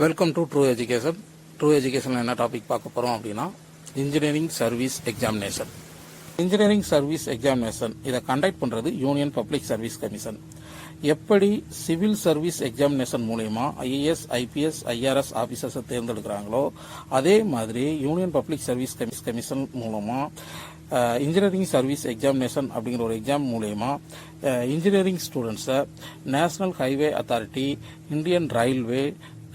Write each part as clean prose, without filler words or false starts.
Welcome to true education. True எஜுகேஷனில் என்ன topic பார்க்க போகிறோம் அப்படின்னா engineering service examination. Engineering service examination இதை கண்டக்ட் பண்ணுறது யூனியன் பப்ளிக் சர்வீஸ் கமிஷன். எப்படி சிவில் சர்வீஸ் எக்ஸாமினேஷன் மூலயமா ஐஏஎஸ், ஐபிஎஸ், ஐஆர்எஸ் ஆஃபீஸர்ஸை தேர்ந்தெடுக்கிறாங்களோ அதே மாதிரி யூனியன் பப்ளிக் சர்வீஸ் கமிஷன் மூலமாக இன்ஜினியரிங் சர்வீஸ் எக்ஸாமினேஷன் அப்படிங்கிற ஒரு எக்ஸாம் மூலயமா இன்ஜினியரிங் ஸ்டூடெண்ட்ஸை national highway authority, Indian railway,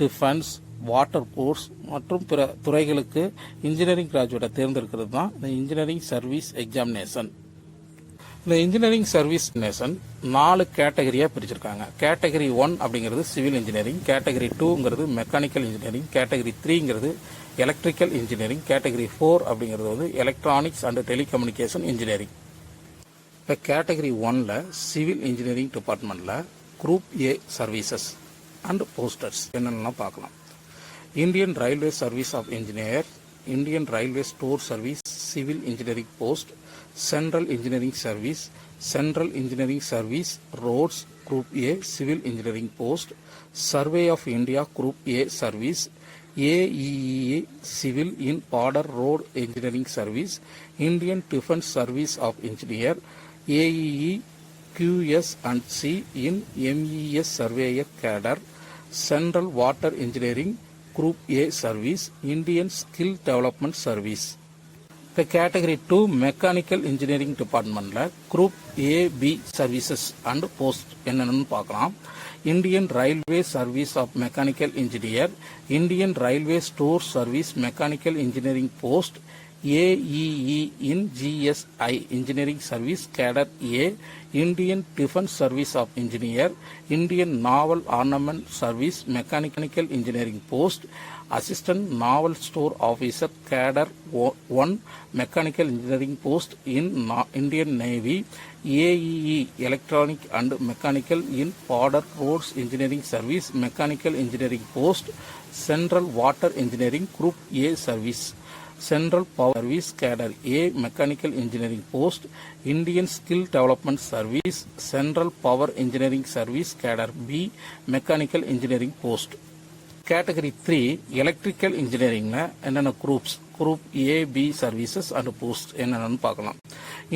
defence, water force மற்றும் பிற துறைகளுக்கு இன்ஜினியரிங் கிராஜுவேட்டை தேர்ந்தெடுக்கிறது தான் இந்த இன்ஜினியரிங் சர்வீஸ் எக்ஸாமினேஷன். இந்த இன்ஜினியரிங் சர்வீஸ் நேஷன் 4 கேட்டகரியாக பிரிச்சிருக்காங்க. கேட்டகரி 1 அப்படிங்கிறது சிவில் இன்ஜினியரிங், கேட்டகரி 2ங்கிறது மெக்கானிக்கல் இன்ஜினியரிங், கேட்டகரி 3ங்கிறது எலக்ட்ரிக்கல் இன்ஜினியரிங், கேட்டகரி 4 அப்படிங்கிறது வந்து எலக்ட்ரானிக்ஸ் அண்ட் டெலிகம்யூனிகேஷன் இன்ஜினியரிங். இப்போ கேட்டகரி 1ல் சிவில் இன்ஜினியரிங் டிபார்ட்மெண்ட்டில் group A services and posters என்னென்னலாம் பார்க்கலாம். Indian railway service of engineer, Indian railway store service, civil engineering post, central engineering service, central engineering service roads group A civil engineering post, survey of India group A service, AEE civil in border road engineering service, Indian defence service of engineer, AEE QS and C in MES surveyor cadre, Central Water Engineering Group A Service, Indian Skill Development Service. The Category 2 Mechanical Engineering Department Group A, B Services and Post என்னன்னு பார்க்கலாம். Indian Railway Service of Mechanical Engineer, Indian Railway Store Service Mechanical Engineering Post, AEE in GSI Engineering Service Cadre A, Indian Defense Service of Engineer, Indian Naval Armament Service Mechanical Engineering Post, Assistant Naval Store Officer Cadre 1 Mechanical Engineering Post in Indian Navy, AEE Electronic and Mechanical in Border Roads Engineering Service Mechanical Engineering Post, Central Water Engineering Group A Service, Central Power Service Cadre A Mechanical Engineering Post, Indian Skill Development Service, Central Power Engineering Service Cadre B Mechanical Engineering Post. Category 3 Electrical Engineering என்னென்ன Group A, B Services and Post என்னென்னு பார்க்கலாம்.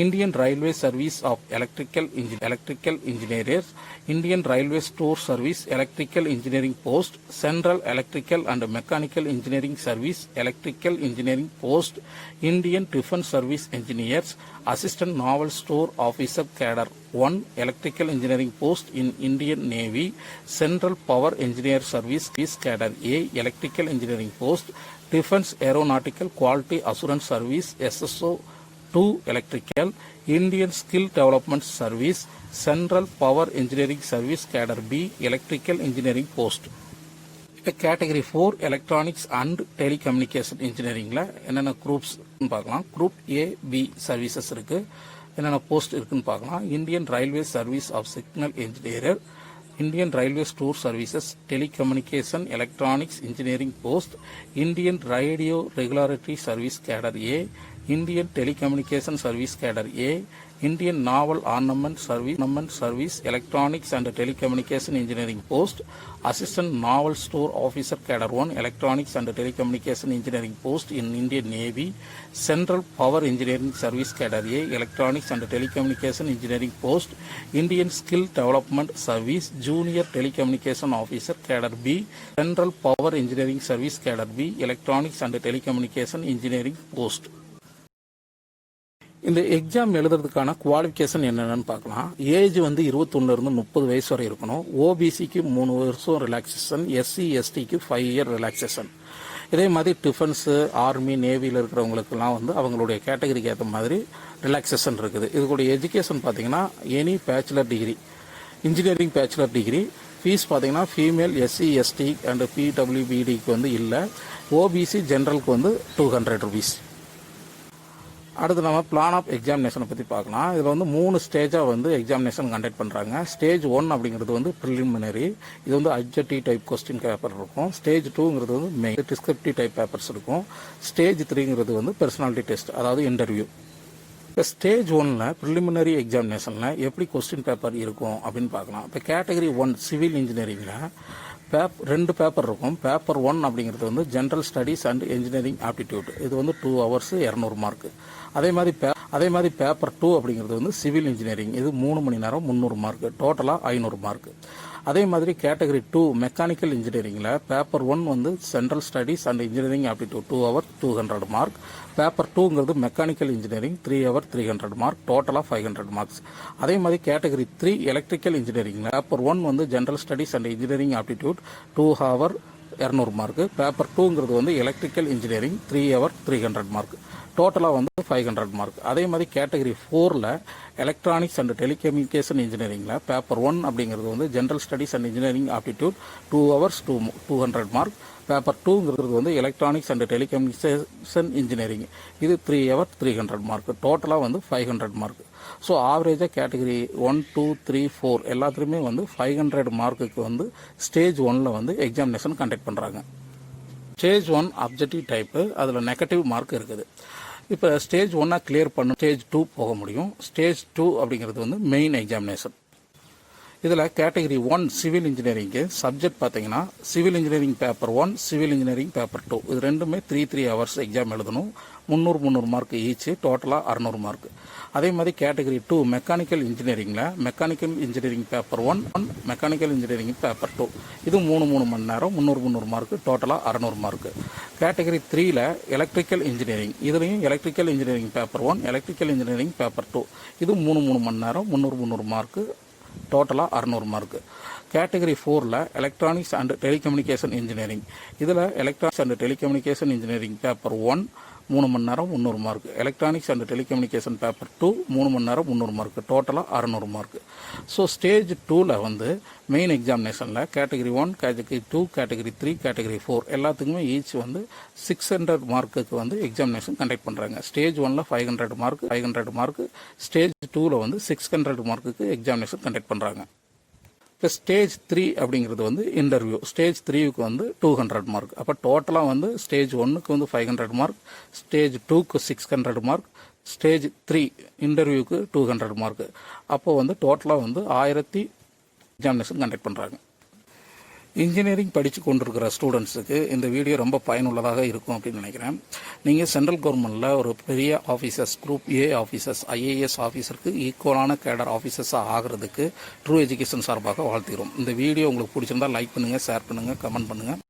Indian Railway Service of Electrical Engineers, Indian Railway Store Service Electrical Engineering Post, Central Electrical and Mechanical Engineering Service Electrical Engineering Post, Indian Defense Service Engineers, Assistant Naval Store Officer Cadre 1 Electrical Engineering Post in Indian Navy, Central Power Engineer Service Cadre A Electrical Engineering Post, Defense Aeronautical Quality Assurance Service SSO 2 Electrical, Indian Skill Development Service, Central Power Engineering Service Cadre B Electrical Engineering Post. இப்போ category 4 electronics and telecommunication இன்ஜினியரிங்கில் என்னென்ன groups பார்க்கலாம். Group A, B services இருக்குது. என்னென்ன post இருக்குன்னு பார்க்கலாம். Indian railway service of signal engineer, Indian railway store services telecommunication electronics engineering post, Indian radio regulatory service cadre A, Indian Telecommunication Service Cadre A, Indian Naval Armament Service Electronics and Telecommunication Engineering Post, Assistant Naval Store Officer Cadre 1 Electronics and Telecommunication Engineering Post in Indian Navy, Central Power Engineering Service Cadre A Electronics and Telecommunication Engineering Post, Indian Skill Development Service Junior Telecommunication Officer Cadre B, Central Power Engineering Service Cadre B Electronics and Telecommunication Engineering Post. இந்த exam எழுதுறதுக்கான qualification என்னென்னு பார்க்கலாம். Age வந்து 21 30 வயசு வரை இருக்கணும். ஓபிசிக்கு 3 வருஷம் relaxation, SC எஸ்டிக்கு 5 year relaxation. இதே மாதிரி டிஃபென்ஸு, ஆர்மி, நேவியில் இருக்கிறவங்களுக்கெல்லாம் வந்து அவங்களுடைய கேட்டகரிக்கு ஏற்ற மாதிரி ரிலாக்ஸேஷன் இருக்குது. இதுக்குடைய எஜுகேஷன் பார்த்தீங்கன்னா any bachelor degree, engineering bachelor degree. Fees பார்த்தீங்கன்னா ஃபீமேல், எஸ்சி எஸ்டி அண்ட் பிடபிள்யூபிடிக்கு வந்து இல்லை. ஓபிசி ஜென்ரலுக்கு வந்து 200 ருபீஸ். அடுத்து நம்ம பிளான் ஆஃப் எக்ஸாமினேஷனை பற்றி பார்க்கலாம். இதில் வந்து 3 ஸ்டேஜாக வந்து எக்ஸாமினேஷன் கண்டக்ட் பண்ணுறாங்க. ஸ்டேஜ் 1 அப்படிங்கிறது வந்து ப்ரிலிமினரி, இது வந்து அப்ஜெக்டிவ் டைப் கொஸ்டின் பேப்பர் இருக்கும். ஸ்டேஜ் 2ங்கிறது வந்து மெயின் டிஸ்கிரிப்டிவ் டைப் பேப்பர்ஸ் இருக்கும். ஸ்டேஜ் 3ங்கிறது வந்து பர்சனாலிட்டி டெஸ்ட், அதாவது இன்டர்வியூ. இப்போ ஸ்டேஜ் 1ல் ப்ரிலிமினரி எக்ஸாமினேஷனில் எப்படி கொஸ்டின் பேப்பர் இருக்கும் அப்படின்னு பார்க்கலாம். இப்போ கேட்டகரி 1 சிவில் இன்ஜினியரிங்கில் ரெண்டு பேப்பர் இருக்கும். பேப்பர் 1 அப்படிங்கிறது வந்து general studies and engineering aptitude. இது வந்து 2 hours 200 மார்க். அதே மாதிரி பேப்பர் 2 அப்படிங்கிறது வந்து சிவில் இன்ஜினியரிங். இது 3 மணி நேரம் 300 மார்க். டோட்டலாக 500 மார்க். அதே மாதிரி கேட்டகரி 2 மெக்கானிக்கல் இன்ஜினியரிங்கில் பேப்பர் 1 வந்து central studies and engineering aptitude 2 hours 200 mark. Paper 2ங்கிறது மெக்கானிக்கல் இன்ஜினியரிங் 3 hours 300 மார்க். டோட்டலாக 500 மார்க்ஸ். அதே மாதிரி கேட்டகரி 3 எலக்ட்ரிக்கல் இன்ஜினியரிங்கில் பேப்பர் 1 வந்து general studies and engineering aptitude 2 hours 200 mark. Paper 2ங்கிறது வந்து எலக்ட்ரிக்கல் இன்ஜினியரிங் 3 hours 300 மார்க். டோட்டலாக வந்து 500 மார்க். அதே மாதிரி கேட்டகரி 4ல் எலக்ட்ரானிக்ஸ் அண்ட் டெலிகம்யூனிகேஷன் இன்ஜினியரிங்கில் பேப்பர் 1 அப்படிங்கிறது வந்து general studies and engineering aptitude 2 hours 200 mark. Paper 2ங்கிறது வந்து எலக்ட்ரானிக்ஸ் அண்ட் டெலிகம்யூனிகேஷன் இன்ஜினியரிங். இது 3 hours 300 மார்க். டோட்டலாக வந்து 500 மார்க். ஸோ ஆவரேஜாக கேட்டகரி 1, 2, 3, 4 எல்லாத்துலேயுமே வந்து 500 மார்க்குக்கு வந்து ஸ்டேஜ் 1ல் வந்து எக்ஸாமினேஷன் கண்டக்ட் பண்ணுறாங்க. ஸ்டேஜ் 1 அப்ஜெக்டிவ் டைப்பு, அதில் நெகட்டிவ் மார்க் இருக்குது. இப்போ ஸ்டேஜ் 1 கிளியர் பண்ண ஸ்டேஜ் 2 போக முடியும். ஸ்டேஜ் 2 அப்படிங்கிறது வந்து மெயின் எக்ஸாமினேஷன். இதில் கேட்டகரி 1 சிவில் இன்ஜினியரிங்கு சப்ஜெக்ட் பார்த்தீங்கன்னா civil engineering paper 1, civil engineering paper 2 இது ரெண்டுமே 3 hours எக்ஸாம் எழுதணும். 300 மார்க் ஈச். டோட்டலாக 600 மார்க். அதே மாதிரி கேட்டகரி 2 மெக்கானிக்கல் இன்ஜினியரிங்கில் mechanical engineering paper 1, mechanical engineering paper 2 இது 3 மணி நேரம் 300 மார்க். டோட்டலாக 600 மார்க். கேட்டகரி 3ல் எலக்ட்ரிக்கல் இன்ஜினியரிங். இதுலேயும் electrical engineering paper 1, electrical engineering paper 2 இது 3 மணி நேரம் 300 மார்க். டோட்டலாக 600 மார்க். கேட்டகரி 4ல் எலக்ட்ரானிக்ஸ் அண்ட் டெலிகம்யூனிகேஷன் இன்ஜினியரிங். இதில் electronics and telecommunication engineering paper 1 3 மணி நேரம் 300 mark. Electronics and telecommunication paper 2 3 மணி நேரம் 300 மார்க். டோட்டலாக 600 மார்க். ஸோ ஸ்டேஜ் 2ல் வந்து மெயின் எக்ஸாமினேஷனில் கேட்டகரி 1, கேட்டகரி 2, கேட்டகரி 3, கேட்டகரி 4 எல்லாத்துக்குமே ஈச் வந்து 600 மார்க்குக்கு வந்து எக்ஸாமினேஷன் கண்டக்ட் பண்ணுறாங்க. ஸ்டேஜ் 1ல் 500 மார்க். ஸ்டேஜ் 2ல் வந்து 600 மார்க்குக்கு எக்ஸாமினேஷன் கண்டக்ட் பண்ணுறாங்க. இப்போ ஸ்டேஜ் 3 அப்படிங்கிறது வந்து இன்டர்வியூ. ஸ்டேஜ் 3க்கு வந்து 200 மார்க். அப்போ டோட்டலாக வந்து ஸ்டேஜ் 1க்கு வந்து 500 மார்க், ஸ்டேஜ் 2க்கு 600 மார்க், ஸ்டேஜ் 3 இன்டர்வியூக்கு 200 மார்க். அப்போ வந்து டோட்டலாக வந்து 1000 எக்ஸாமினேஷன் கண்டக்ட் பண்ணுறாங்க. இன்ஜினியரிங் படித்து கொண்டிருக்கிற ஸ்டூடெண்ட்ஸுக்கு இந்த வீடியோ ரொம்ப பயனுள்ளதாக இருக்கும் அப்படின்னு நினைக்கிறேன். நீங்கள் சென்ட்ரல் கவர்மெண்ட்டில் ஒரு பெரிய officers, group A officers, IAS ஆஃபீஸருக்கு ஈக்குவலான கேடர் ஆஃபீஸர்ஸாக ஆகிறதுக்கு ட்ரூ எஜுகேஷன் சார்பாக வாழ்த்துகிறோம். இந்த வீடியோ உங்களுக்கு பிடிச்சிருந்தால் லைக் பண்ணுங்கள், ஷேர் பண்ணுங்கள், கமெண்ட் பண்ணுங்கள்.